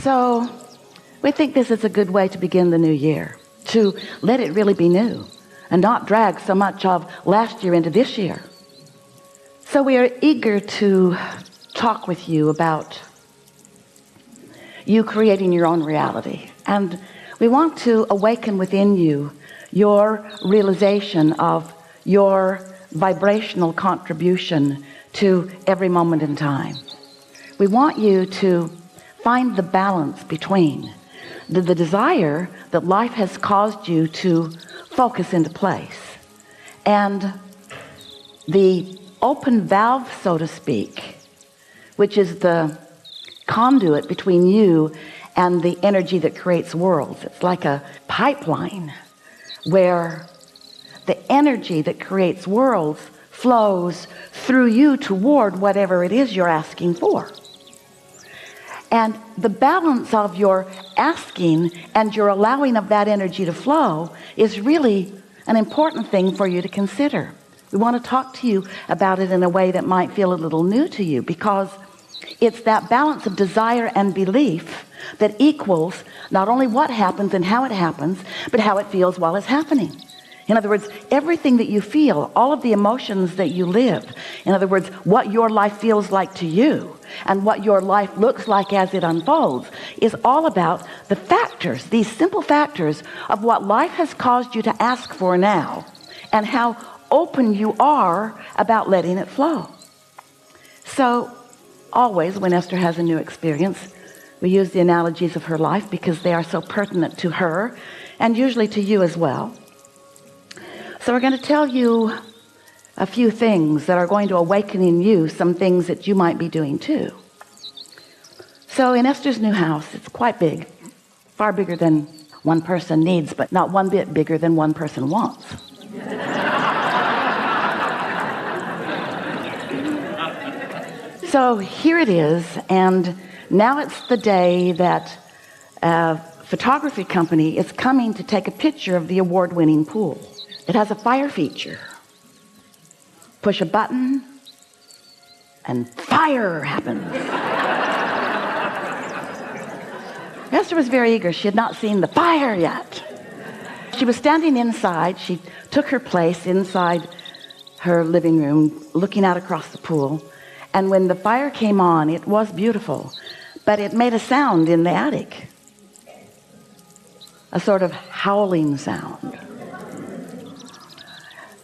So we think this is a good way to begin the new year, to let it really be new and not drag so much of last year into this year. So we are eager to talk with you about you creating your own reality. And we want to awaken within you your realization of your vibrational contribution to every moment in time. We want you to find the balance between the desire that life has caused you to focus into place and the open valve, so to speak, which is the conduit between you and the energy that creates worlds. It's like a pipeline where the energy that creates worlds flows through you toward whatever it is you're asking for. And the balance of your asking and your allowing of that energy to flow is really an important thing for you to consider. We want to talk to you about it in a way that might feel a little new to you, because it's that balance of desire and belief that equals not only what happens and how it happens, but how it feels while it's happening. In other words, everything that you feel, all of the emotions that you live, in other words, what your life feels like to you and what your life looks like as it unfolds, is all about the factors, these simple factors of what life has caused you to ask for now and how open you are about letting it flow. So always when Esther has a new experience, we use the analogies of her life because they are so pertinent to her and usually to you as well. So we're going to tell you a few things that are going to awaken in you some things that you might be doing too. So in Esther's new house, it's quite big, far bigger than one person needs, but not one bit bigger than one person wants. So here it is, and now it's the day that a photography company is coming to take a picture of the award-winning pool. It has a fire feature. Push a button and fire happens. Esther was very eager. She had not seen the fire yet. She was standing inside. She took her place inside her living room, looking out across the pool. And when the fire came on, it was beautiful, but it made a sound in the attic, a sort of howling sound.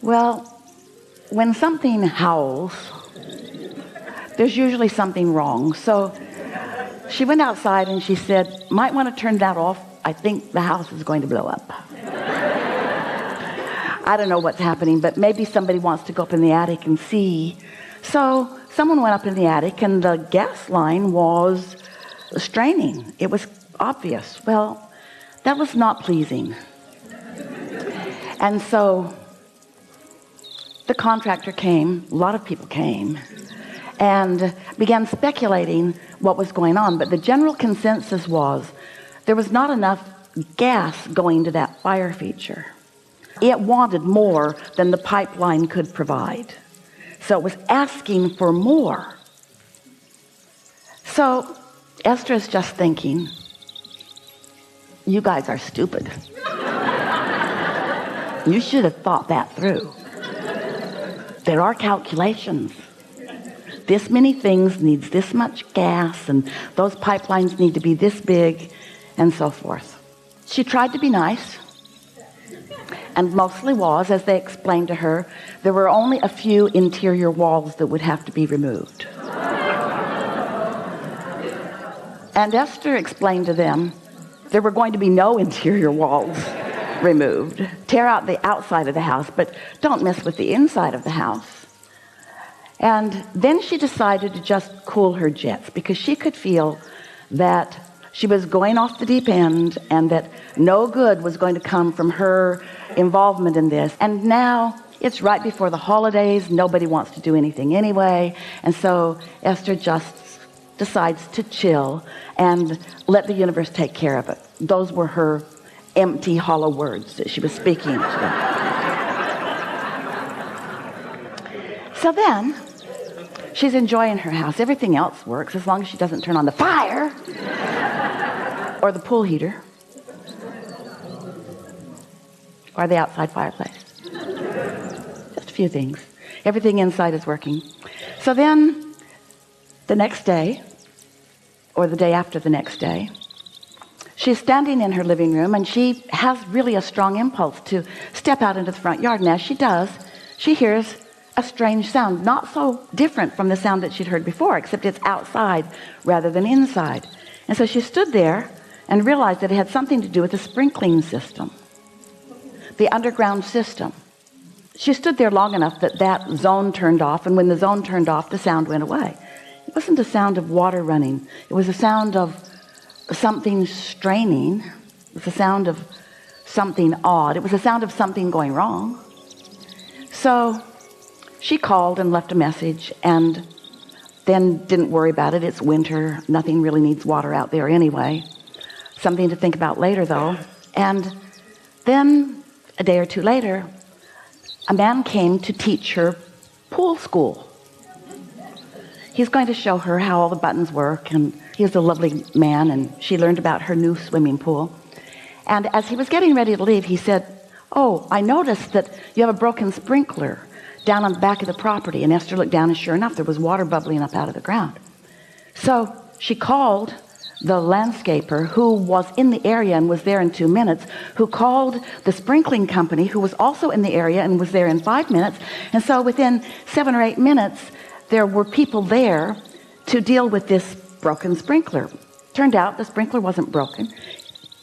Well, when something howls, there's usually something wrong. So she went outside and she said, might want to turn that off. I think the house is going to blow up. I don't know what's happening, but maybe somebody wants to go up in the attic and see. So someone went up in the attic and the gas line was straining. It was obvious. Well, that was not pleasing. And so the contractor came, a lot of people came, and began speculating what was going on. But the general consensus was there was not enough gas going to that fire feature. It wanted more than the pipeline could provide. So it was asking for more. So Esther is just thinking, you guys are stupid. You should have thought that through. There are calculations. This many things needs this much gas, and those pipelines need to be this big, and so forth. She tried to be nice, and mostly was, as they explained to her, there were only a few interior walls that would have to be removed. And Esther explained to them there were going to be no interior walls removed. Tear out the outside of the house, but don't mess with the inside of the house. And then she decided to just cool her jets, because she could feel that she was going off the deep end and that no good was going to come from her involvement in this. And now it's right before the holidays. Nobody wants to do anything anyway. And so Esther just decides to chill and let the universe take care of it. Those were her empty, hollow words that she was speaking to them. So then she's enjoying her house. Everything else works as long as she doesn't turn on the fire. or the pool heater, or the outside fireplace. Just a few things. Everything inside is working. So then the next day, or the day after the next day, she's standing in her living room, and she has really a strong impulse to step out into the front yard. And as she does, she hears a strange sound, not so different from the sound that she'd heard before, except it's outside rather than inside. And so she stood there and realized that it had something to do with the sprinkling system, the underground system. She stood there long enough that that zone turned off, and when the zone turned off, the sound went away. It wasn't a sound of water running. It was a sound of something straining. It was a sound of something odd. It was a sound of something going wrong. So she called and left a message, and then didn't worry about it. It's winter. Nothing really needs water out there anyway. Something to think about later, though. And then a day or two later, a man came to teach her pool school. He's going to show her how all the buttons work, and he's a lovely man, and she learned about her new swimming pool. And as he was getting ready to leave, he said, "Oh, I noticed that you have a broken sprinkler down on the back of the property." And Esther looked down, and sure enough, there was water bubbling up out of the ground. So she called the landscaper, who was in the area and was there in 2 minutes, who called the sprinkling company, who was also in the area and was there in 5 minutes. And so within 7 or 8 minutes, there were people there to deal with this broken sprinkler. Turned out the sprinkler wasn't broken.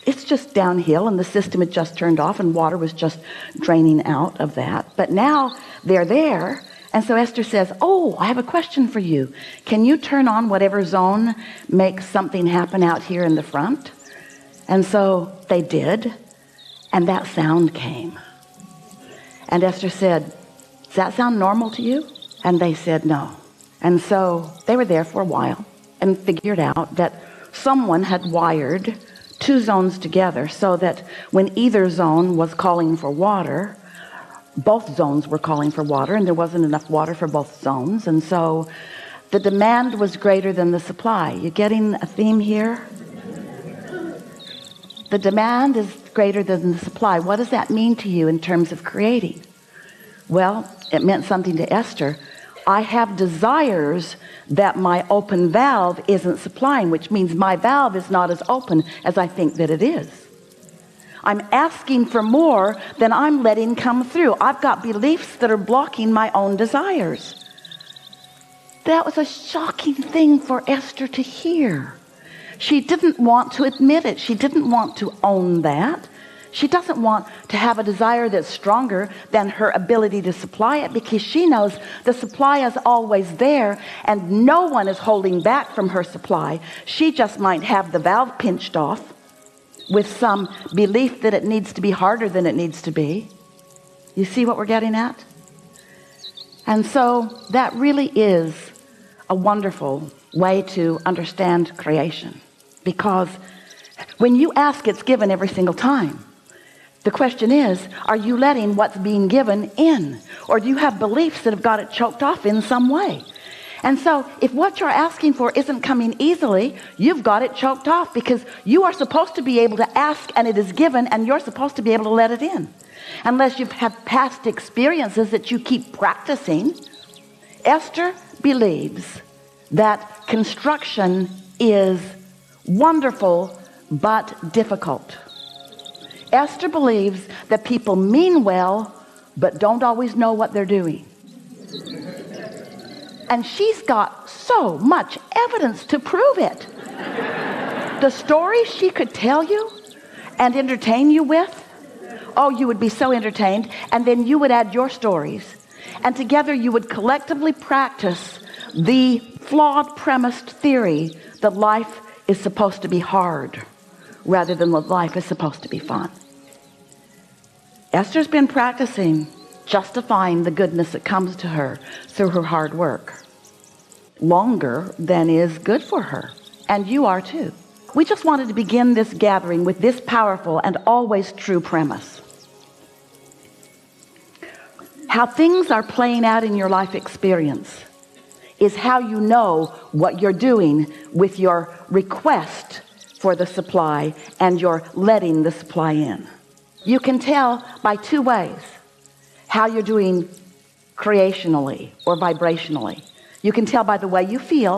It's just downhill, and the system had just turned off, and water was just draining out of that. But now they're there. And so Esther says, "Oh, I have a question for you. Can you turn on whatever zone makes something happen out here in the front?" And so they did, and that sound came. And Esther said, "Does that sound normal to you?" And they said no. And so they were there for a while and figured out that someone had wired 2 zones together so that when either zone was calling for water, both zones were calling for water, and there wasn't enough water for both zones. And so the demand was greater than the supply. You getting a theme here? The demand is greater than the supply. What does that mean to you in terms of creating? Well, it meant something to Esther. I have desires that my open valve isn't supplying, which means my valve is not as open as I think that it is. I'm asking for more than I'm letting come through. I've got beliefs that are blocking my own desires. That was a shocking thing for Esther to hear. She didn't want to admit it. She didn't want to own that. She doesn't want to have a desire that's stronger than her ability to supply it, because she knows the supply is always there and no one is holding back from her supply. She just might have the valve pinched off with some belief that it needs to be harder than it needs to be. You see what we're getting at? And so that really is a wonderful way to understand creation, because when you ask, it's given every single time. The question is, are you letting what's being given in, or do you have beliefs that have got it choked off in some way? And so if what you're asking for isn't coming easily, you've got it choked off, because you are supposed to be able to ask and it is given, and you're supposed to be able to let it in. Unless you've had past experiences that you keep practicing. Esther believes that construction is wonderful but difficult. Esther believes that people mean well but don't always know what they're doing. And she's got so much evidence to prove it. The stories she could tell you and entertain you with, oh, you would be so entertained, and then you would add your stories, and together you would collectively practice the flawed premised theory that life is supposed to be hard rather than that life is supposed to be fun. Esther's been practicing justifying the goodness that comes to her through her hard work longer than is good for her, and you are too. We just wanted to begin this gathering with this powerful and always true premise. How things are playing out in your life experience is how you know what you're doing with your request for the supply and you're letting the supply in. You can tell by two ways how you're doing creationally or vibrationally. You can tell by the way you feel,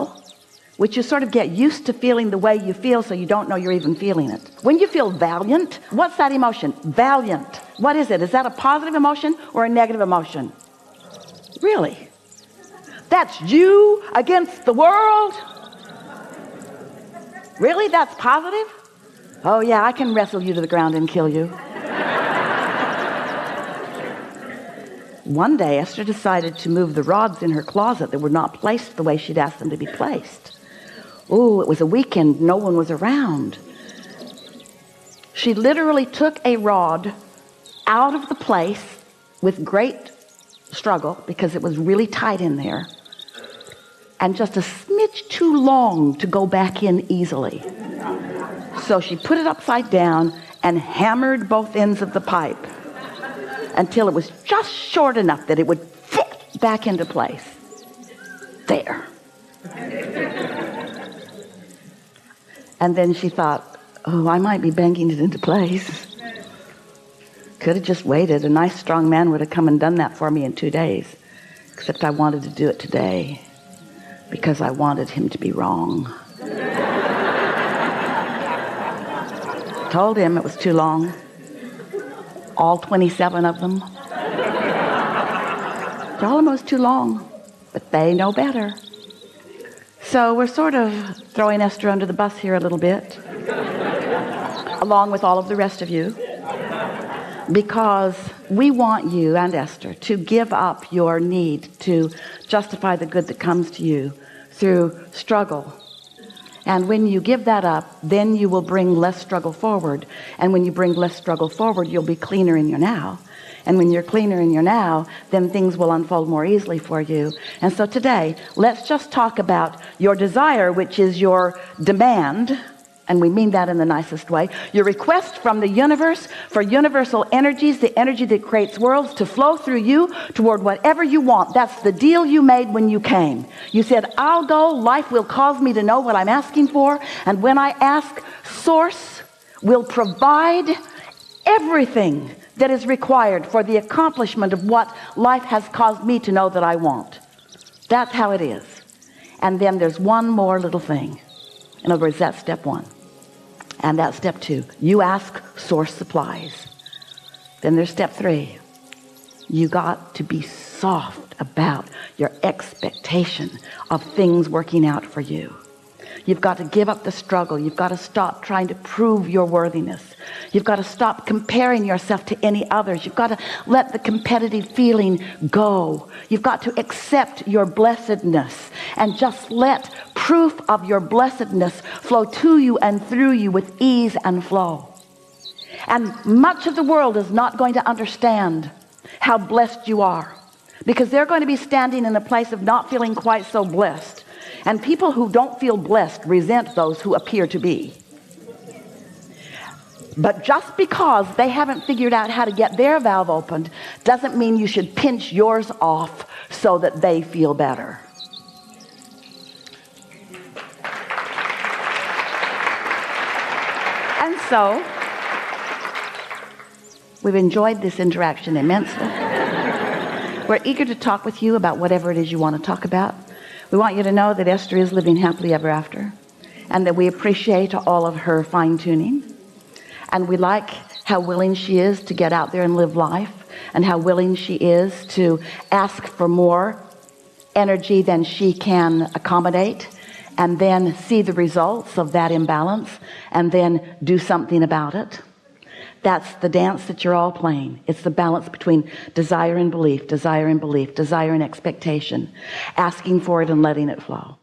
which you sort of get used to feeling the way you feel, so you don't know you're even feeling it. When you feel valiant, what's that emotion? Valiant. What is it? Is that a positive emotion or a negative emotion? Really? That's you against the world? Really? That's positive? Oh yeah, I can wrestle you to the ground and kill you. One day Esther decided to move the rods in her closet that were not placed the way she'd asked them to be placed. Oh, it was a weekend, no one was around. She literally took a rod out of the place with great struggle because it was really tight in there, and just a smidge too long to go back in easily. So she put it upside down and hammered both ends of the pipe until it was just short enough that it would fit back into place. There. And then she thought, oh, I might be banging it into place. Could have just waited. A nice strong man would have come and done that for me in 2 days. Except I wanted to do it today because I wanted him to be wrong. Told him it was too long. All 27 of them. Told him it was too long, but they know better. So we're sort of throwing Esther under the bus here a little bit, along with all of the rest of you, because we want you and Esther to give up your need to justify the good that comes to you through struggle. And when you give that up, then you will bring less struggle forward. And when you bring less struggle forward, you'll be cleaner in your now. And when you're cleaner in your now, then things will unfold more easily for you. And so today, let's just talk about your desire, which is your demand. And we mean that in the nicest way. Your request from the universe for universal energies, the energy that creates worlds, to flow through you toward whatever you want. That's the deal you made when you came. You said, I'll go, life will cause me to know what I'm asking for. And when I ask, Source will provide everything that is required for the accomplishment of what life has caused me to know that I want. That's how it is. And then there's one more little thing. In other words, that's step one. And that's step two. You ask, Source supplies. Then there's step three. You got to be soft about your expectation of things working out for you. You've got to give up the struggle. You've got to stop trying to prove your worthiness. You've got to stop comparing yourself to any others. You've got to let the competitive feeling go. You've got to accept your blessedness and just let proof of your blessedness flow to you and through you with ease and flow. And much of the world is not going to understand how blessed you are, because they're going to be standing in a place of not feeling quite so blessed. And people who don't feel blessed resent those who appear to be. But just because they haven't figured out how to get their valve opened doesn't mean you should pinch yours off so that they feel better. And so we've enjoyed this interaction immensely. We're eager to talk with you about whatever it is you want to talk about. We want you to know that Esther is living happily ever after, and that we appreciate all of her fine-tuning, and we like how willing she is to get out there and live life, and how willing she is to ask for more energy than she can accommodate, and then see the results of that imbalance and then do something about it. That's the dance that you're all playing. It's the balance between desire and belief, desire and belief, desire and expectation, asking for it and letting it flow.